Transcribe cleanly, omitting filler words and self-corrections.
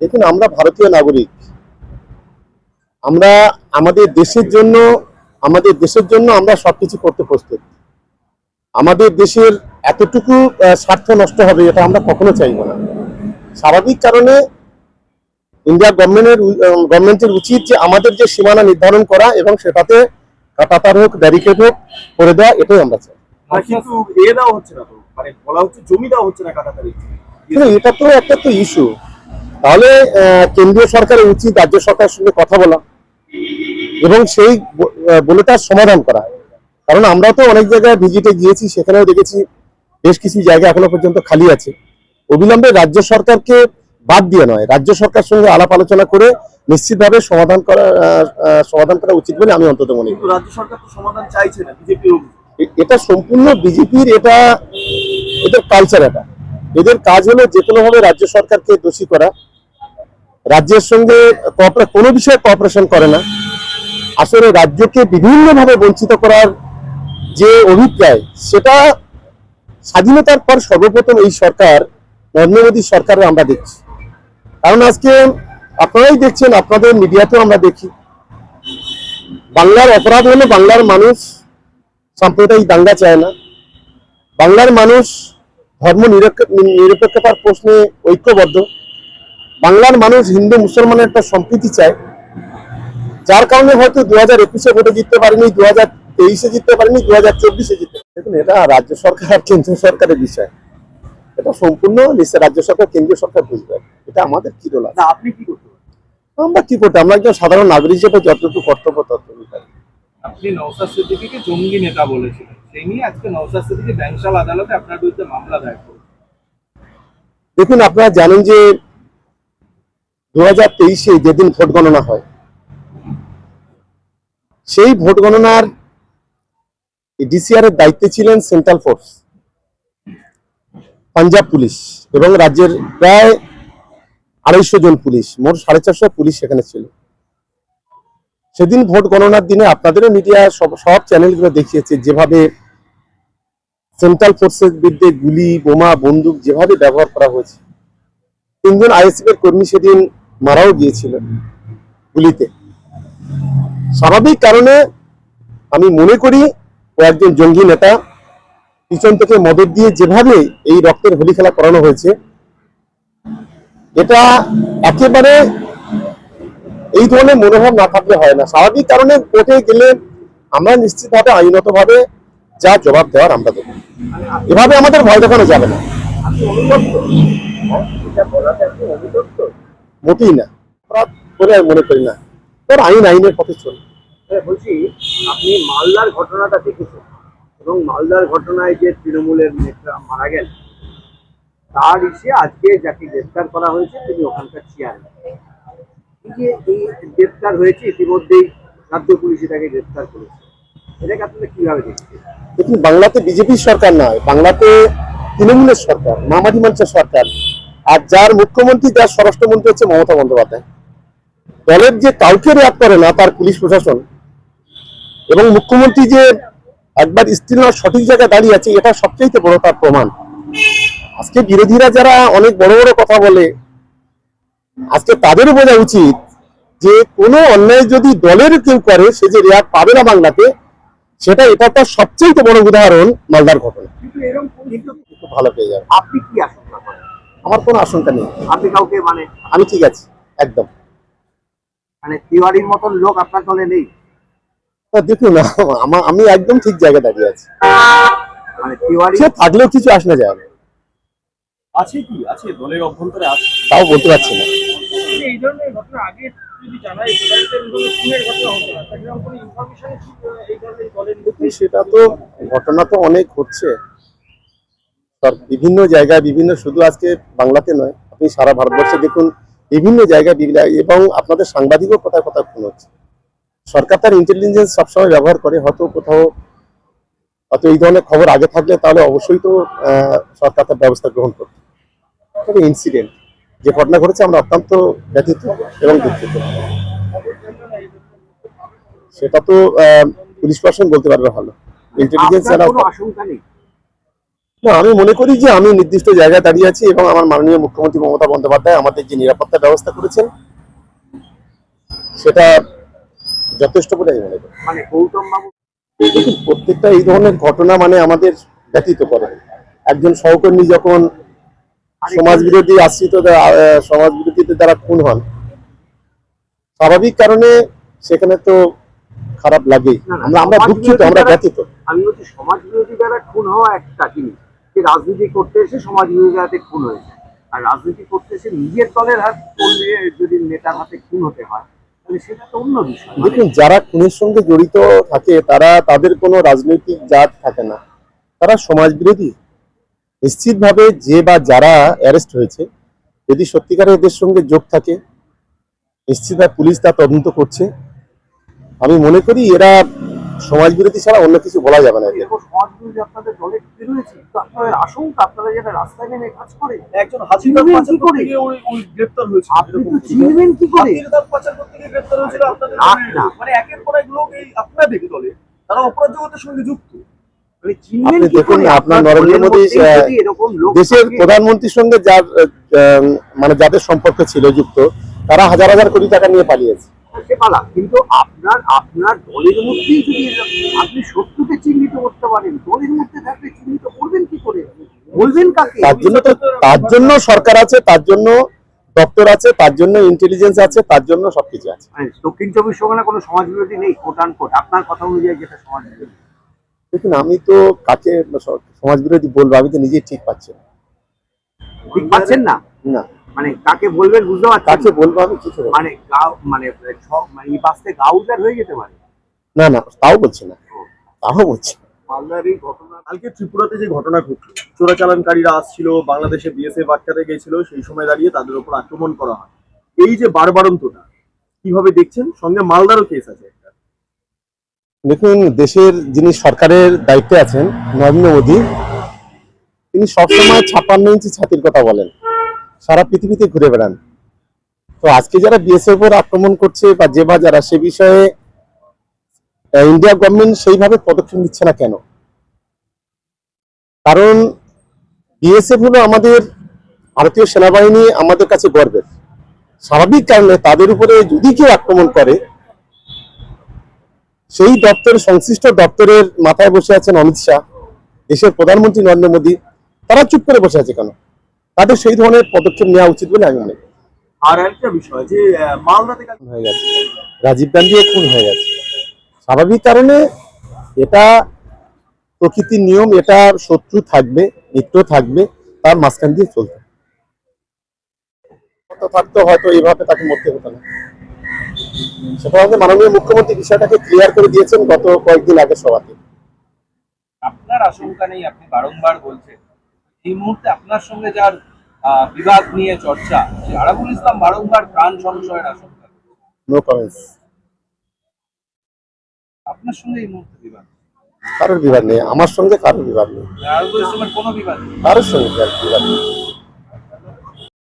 দেখুন, আমরা ভারতীয় নাগরিক। আমরা আমাদের দেশের জন্য আমরা সবকিছু করতে প্রস্তুত। আমাদের দেশের এতটুকু স্বার্থ নষ্ট হবে এটা আমরা কখনো চাইব না। স্বাভাবিক কারণে ইন্ডিয়া গভর্নমেন্টের উচিত যে আমাদের যে সীমানা নির্ধারণ করা এবং সেটাতে কাঁটাতার হোক, ব্যারিকেড হোক করে দেওয়া, এটাই আমরা চাই। কিন্তু দেওয়া হচ্ছে না তো, মানে বলা হচ্ছে জমি দেওয়া হচ্ছে না কাটাতারি। এটা তো একটা ইস্যু। তাহলে কেন্দ্রীয় সরকারের উচিত রাজ্য সরকারের সঙ্গে কথা বলা এবং সেই বলে তার সমাধান করা। কারণ আমরা তো অনেক জায়গায় ভিজিটে গিয়েছি, সেখানেও দেখেছি বেশ কিছু জায়গা এখনো পর্যন্ত খালি আছে। অবিলম্বে রাজ্য সরকারকে বাদ দিয়ে নয়, রাজ্য সরকারের সঙ্গে আলাপ আলোচনা করে নিশ্চিতভাবে সমাধান করা উচিত বলে আমি অন্তত মনে করি। রাজ্য সরকার তো সমাধান চাইছে না, বিজেপি। এটা সম্পূর্ণ বিজেপির এদের কালচার। এদের কাজ হলো যে কোনোভাবে রাজ্য সরকারকে দোষী করা, রাজ্যের সঙ্গে কোনো বিষয়ে কোঅপারেশন করে না। আসলে রাজ্যকে বিভিন্নভাবে বঞ্চিত করার যে অভিপ্রায়, সেটা স্বাধীনতার পর সর্বপ্রথম এই সরকার, নরেন্দ্র মোদী সরকারে আমরা দেখছি। কারণ আজকে আপনারাই দেখছেন, আপনাদের মিডিয়াতেও আমরা দেখি, বাংলার অপরাধ হলো বাংলার মানুষ সাম্প্রদায়িক দাঙ্গা চায় না। বাংলার মানুষ ধর্ম নিরপেক্ষতার প্রশ্নে ঐক্যবদ্ধ। বাংলার মানুষ হিন্দু মুসলমানের একটা সম্প্রীতি চায়, যার কারণে হয়তো 2021-এ ভোটে জিততে পারেনি, 2023-এ জিততে পারেনি, 2024-এ জিততে। দেখুন, এটা রাজ্য সরকার আর কেন্দ্রীয় সরকারের বিষয়। এটা সম্পূর্ণ নিশ্চয় রাজ্য সরকার, কেন্দ্রীয় সরকার বুঝবে। এটা আমাদের কি রোল আছে? আপনি কি করতে পারেন? আমরা কি করতে, আমরা একজন সাধারণ নাগরিক হিসেবে যতটুকু কর্তব্য ততটুকু পারি। আপনি নওশাদ সিদ্দিকীকে জঙ্গি নেতা বলেছিলেন, সেই নিয়ে আজকে নওশাদ সিদ্দিকী ব্যাংশাল আদালতে আপনার বিরুদ্ধে মামলা দায়ের করেছেন। দেখুন, আপনারা জানেন যে 2023-এ যেদিন ভোট গণনা হয়, সেই ভোট গণনার ডিসিআর এর দায়িত্বে ছিলেন সেন্ট্রাল ফোর্স, পাঞ্জাব পুলিশ এবং রাজ্যের প্রায় 250 জন পুলিশ, মোট 450 পুলিশ সেখানে ছিল। সেদিন ভোট গণনার দিনে আপনাদেরও মিডিয়া সব চ্যানেলগুলো দেখিয়েছে যেভাবে সেন্ট্রাল ফোর্সের বিরুদ্ধে গুলি, বোমা, বন্দুক যেভাবে ব্যবহার করা হয়েছে। 3 জন আইএসএফ এর কর্মী সেদিন মারাও গিয়েছিল গুলিতে। স্বাভাবিক কারণে আমি মনে করি ও একজন জঙ্গি নেতা। পিছন থেকে মদত দিয়ে যেভাবে এই রক্তের হোলি খেলা করানো হয়েছে, এটা একেবারে এই ধরনের মনোভাব না থাকলে হয় না। স্বাভাবিক কারণে কোর্টে গেলে আমরা নিশ্চিতভাবে আইনগতভাবে যা জবাব দেওয়ার আমরা দেবো। এভাবে আমাদের ভয় দেখানো যাবে না। মোটেই না, অপরাধ বলে আমি মনে করি না। তোর আইনের পথে চল। বলছি, আপনি মালদার ঘটনাটা দেখেছেন এবং মালদার ঘটনায় যে তৃণমূলের নেতা মারা গেল, তার আজকে যাকে গ্রেফতার করা হয়েছে তিনি ওখানকার চেয়ারম্যান। এই গ্রেফতার হয়েছে, ইতিমধ্যেই রাজ্য পুলিশ তাকে গ্রেফতার করেছে। এটাকে আপনারা কিভাবে দেখছেন? দেখুন, বাংলাতে বিজেপির সরকার নয়, বাংলাতে তৃণমূলের সরকার, মামাটি মঞ্চের সরকার। আর যার মুখ্যমন্ত্রী, যার স্বরাষ্ট্রমন্ত্রী হচ্ছে মমতা বন্দ্যোপাধ্যায়। দলের যে কাউকে রেয়াত করে না তার পুলিশ প্রশাসন, এবং মুখ্যমন্ত্রী যে একবার স্ত্রী সঠিক জায়গায় দাঁড়িয়ে আছে, এটা সবচেয়ে বড় তার প্রমাণ। আজকে বিরোধীরা যারা অনেক বড় বড় কথা বলে, আজকে তাদেরও বোঝা উচিত যে কোনো অন্যায় যদি দলের কেউ করে, সে যে রেয়াত পাবে না বাংলাতে, এটা তার সবচেয়ে বড় উদাহরণ মালদার ঘটনা। কিন্তু এরকম খুব ভালো পেয়ে যাবে। আপনি কি আশঙ্কা করেন? আমার কোনো আশঙ্কা নেই। আপনি কাউকে আমি ঠিক আছি একদম। তিওয়ারির মতন লোক আপনার দলে নেই? দেখুন, আমি একদম ঠিক জায়গায় দাঁড়িয়ে আছি। তিওয়ারি সে থাকলেও কিছু আসলে যায় না। আছে কি আছে দলের অভ্যন্তরে আছে, তাও বলতে পারছি না। এই ধরনের ঘটনা আগে যদি জানা যেত তাহলে খুনের ঘটনা হতো না, সেরকম কোনো ইনফরমেশন এই ধরনের দলের সেটা তো ঘটনা তো অনেক ঘটছে বিভিন্ন জায়গায়, শুধু আজকে বাংলাতে নয়, আপনি সারা ভারতবর্ষে দেখুন বিভিন্ন জায়গায় এবং আপনাদের সাংবাদিকও কোথায় কোথায় খুন হচ্ছে। সরকার তার ইন্টেলিজেন্স সবসময় ব্যবহার করে। হয়তো এই ধরনের খবর আগে থাকলে তাহলে অবশ্যই তো সরকার তার ব্যবস্থা গ্রহণ করত। তবে ইনসিডেন্ট যে ঘটনা ঘটেছে, আমরা অত্যন্ত ব্যথিত এবং দুঃখিত। সেটা তো পুলিশ প্রশাসন বলতে পারবে ভালো। ইন্টেলিজেন্স যারা, কোনো আশঙ্কা নেই? না, আমি মনে করি যে আমি নির্দিষ্ট জায়গায় দাঁড়িয়ে আছি এবং আমার মাননীয় মুখ্যমন্ত্রী মমতা বন্দ্যোপাধ্যায় আমাদের যে নিরাপত্তা ব্যবস্থা করেছেন সেটা যথেষ্ট বলে আমি মনে করি। মানে গৌতম বাবু দেখুন, প্রত্যেকটা এই ধরনের ঘটনা মানে আমাদের ব্যতীত করে। একজন সহকর্মী যখন সমাজ বিরোধী আশ্রিত সমাজ বিরোধীদের দ্বারা খুন হন, স্বাভাবিক কারণে সেখানে তো খারাপ লাগেই। আমরা দুঃখিত, আমরা ব্যতীত। আমি বলছি সমাজ বিরোধী দ্বারা খুন হওয়া একটা জিনিস, যে রাজনীতি করতে এসে সমাজ বিরোধী হাতে খুন হয়েছে, আর রাজনীতি করতে এসে নিজের দলের হাত করলে যদি নেতার হাতে খুন হতে হয় তাহলে সেটা তো অন্য বিষয়। দেখুন, যারা খুনের সঙ্গে জড়িত থাকে তারা তাদের কোনো রাজনৈতিক জাত থাকে না, তারা সমাজ বিরোধী। নিশ্চিতভাবে যে বা যারা অ্যারেস্ট হয়েছে যদি সত্যিকারের এদের সঙ্গে যোগ থাকে, নিশ্চিতভাবে পুলিশ তা তদন্ত করছে। আমি মনে করি এরা সমাজ বিরোধী ছাড়া অন্য কিছু বলা যাবে না এদের। এরকম সমাজ বিরোধী আপনাদের দলে বেরোয়েছে, তো আপনাদের আশঙ্কা আপনারা যারা রাস্তায় নেমে কাজ করে একজন হাসিদার পাচার করতে গিয়ে ওই গ্রেফতার হয়েছে। আপনি তো চিনবেন কি করে? হাসিদার পাচার করতে গিয়ে গ্রেফতার হয়েছিল আপনাদের না, দলের। না। মানে একের পর এক লোক এই আপনাদের দলে তারা অপরাধ জগতের সঙ্গে যুক্ত। মানে চিনবেন আপনি কি দেখুন করে? না, আপনার নরেন্দ্র মোদী যদি এরকম লোক দেশের থাকে, প্রধানমন্ত্রীর সঙ্গে যার মানে যাদের সম্পর্ক ছিল যুক্ত, তারা হাজার হাজার কোটি টাকা নিয়ে পালিয়েছে। সে পালা, কিন্তু আপনার দলের মধ্যেই যদি আপনি শত্রুকে চিহ্নিত করতে পারেন, দলের মধ্যে থাকলে চিহ্নিত করবেন কি করে? বলবেন কাকে? তার জন্য সরকার আছে, তার জন্য দপ্তর আছে, তার জন্য ইন্টেলিজেন্স আছে, তার জন্য সবকিছু আছে। মানে দক্ষিণ চব্বিশ পরগনা কোনো সমাজ বিরোধী নেই, কোট আন কোট আপনার কথা অনুযায়ী যেটা সমাজ বিরোধী। দেখুন, আমি তো কাকে সমাজ বিরোধী বলবো আমি তো নিজেই ঠিক পাচ্ছি না। ঠিক পাচ্ছেন না? না, মানে কাকে বলবেন বুঝতে পারছেন কাকে না? বলবো আমি কিছু মানে মানে মানে এই বাসতে গাউজার হয়ে যেতে পারে। না, না, তাও বলছি না, তাও বলছি না। মালদার এই ঘটনা কালকে ত্রিপুরাতে যে ঘটনা ঘটলো, চোরাচালানকারীরা আসছিল, বাংলাদেশে বিএসএফ আটকাতে গিয়েছিল, সেই সময় দাঁড়িয়ে তাদের উপর আক্রমণ করা হয়। এই যে বারবারন্তটা কিভাবে দেখছেন? সঙ্গে মালদারও কেস আছে একটা। দেখুন, দেশের যিনি সরকারের দায়িত্বে আছেন নরেন্দ্র মোদী, তিনি সবসময় 56 ইঞ্চি ছাতির কথা বলেন, সারা পৃথিবীতে ঘুরে বেড়ান। তো আজকে যারা বিএসএফ এর আক্রমণ করছে বা যে বা যারা, সে বিষয়ে ইন্ডিয়া গভর্নমেন্ট সেইভাবে পদক্ষেপ নিচ্ছে না কেন? কারণ বিএসএফ হলো আমাদের ভারতীয় সেনাবাহিনী, আমাদের কাছে গর্বের। স্বাভাবিক কারণে তাদের উপরে যদি কেউ আক্রমণ করে, সেই দপ্তরের সংশ্লিষ্ট দপ্তরের মাথায় বসে আছেন অমিত শাহ, দেশের প্রধানমন্ত্রী নরেন্দ্র মোদী, তারা চুপ করে বসে আছে কেন? তাদের সেই ধরনের পদক্ষেপ নেওয়া উচিত বলে আমি মনে করি। আর একটা বিষয় যে মালদাতে খুন হয়ে গেছে, রাজীব গান্ধীও খুন হয়ে গেছে। স্বাভাবিক কারণে এটা প্রকৃতির নিয়ম, এটা শত্রু থাকবে, মিত্র থাকবে, তার মাঝখান দিয়ে চলতে থাকতো, হয়তো এইভাবে তাকে মরতে হতো না। সেটা আমাদের মাননীয় মুখ্যমন্ত্রী বিষয়টাকে ক্লিয়ার করে দিয়েছেন গত কয়েকদিন আগে সভাতে। আপনার আশঙ্কা নেই? আপনি বারংবার বলছেন এই মুহূর্তে আপনার সঙ্গে যার বিবাদ নিয়ে চর্চা, সে আরাবুল ইসলাম বারংবার প্রাণ সংশয়ের আশঙ্কা। No comments. আপনার সঙ্গে এই মুহূর্তে বিবাদ? কারোর বিবাদ নেই, আমার সঙ্গে কারোর বিবাদ নেই, আরাবুল ইসলামের কোনো বিবাদ নেই? কারোর সঙ্গে বিবাদ নেই।